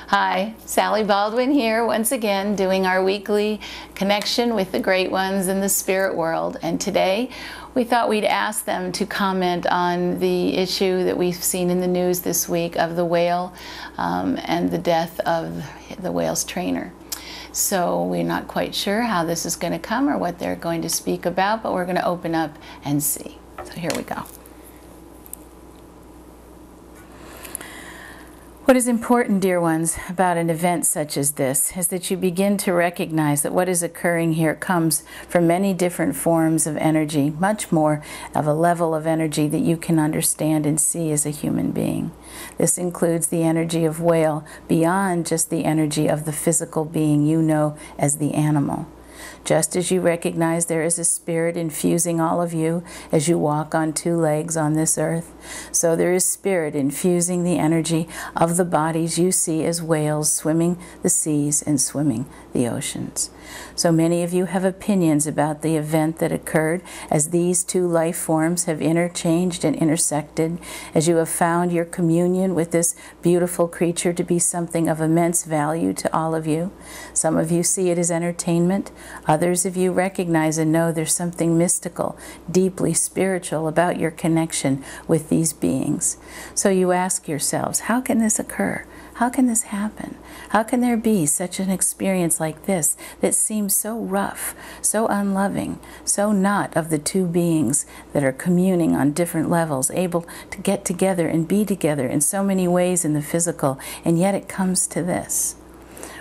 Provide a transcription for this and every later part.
Hi, Sally Baldwin here once again doing our weekly connection with the great ones in the spirit world. And today we thought we'd ask them to comment on the issue that we've seen in the news this week of the whale and the death of the whale's trainer. So we're not quite sure how this is going to come or what they're going to speak about, but we're going to open up and see. So here we go. What is important, dear ones, about an event such as this is that you begin to recognize that what is occurring here comes from many different forms of energy, much more of a level of energy that you can understand and see as a human being. This includes the energy of whale beyond just the energy of the physical being you know as the animal. Just as you recognize there is a spirit infusing all of you as you walk on two legs on this earth, so there is spirit infusing the energy of the bodies you see as whales swimming the seas and swimming the oceans. So many of you have opinions about the event that occurred as these two life forms have interchanged and intersected, as you have found your communion with this beautiful creature to be something of immense value to all of you. Some of you see it as entertainment. Others of you recognize and know there's something mystical, deeply spiritual about your connection with these beings. So you ask yourselves, how can this occur? How can this happen? How can there be such an experience like this that seems so rough, so unloving, so not of the two beings that are communing on different levels, able to get together and be together in so many ways in the physical, and yet it comes to this?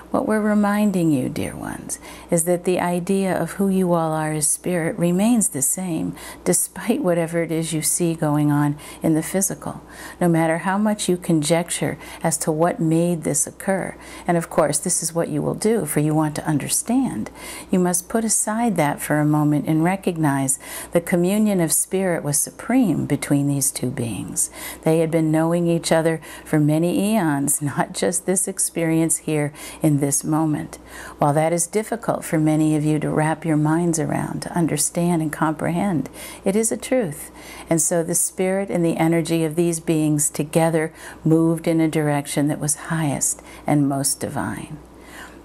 What we're reminding you, dear ones, is that the idea of who you all are as spirit remains the same, despite whatever it is you see going on in the physical, no matter how much you conjecture as to what made this occur. And of course, this is what you will do, for you want to understand. You must put aside that for a moment and recognize the communion of spirit was supreme between these two beings. They had been knowing each other for many eons, not just this experience here in this moment. While that is difficult for many of you to wrap your minds around, to understand and comprehend, it is a truth. And so the spirit and the energy of these beings together moved in a direction that was highest and most divine.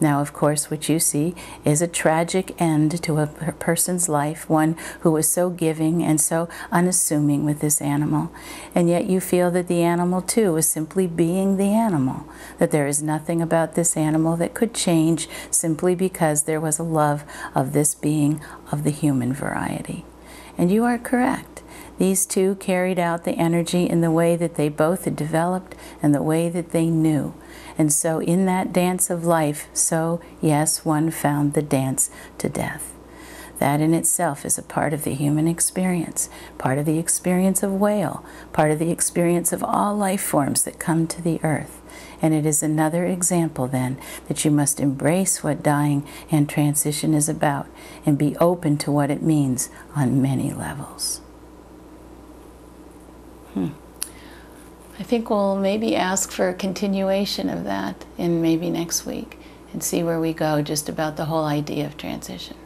Now, of course, what you see is a tragic end to a person's life, one who was so giving and so unassuming with this animal. And yet you feel that the animal, too, is simply being the animal, that there is nothing about this animal that could change simply because there was a love of this being of the human variety. And you are correct. These two carried out the energy in the way that they both had developed and the way that they knew. And so in that dance of life, so, yes, one found the dance to death. That in itself is a part of the human experience, part of the experience of whale, part of the experience of all life forms that come to the earth. And it is another example, then, that you must embrace what dying and transition is about and be open to what it means on many levels. I think we'll maybe ask for a continuation of that in maybe next week and see where we go just about the whole idea of transition.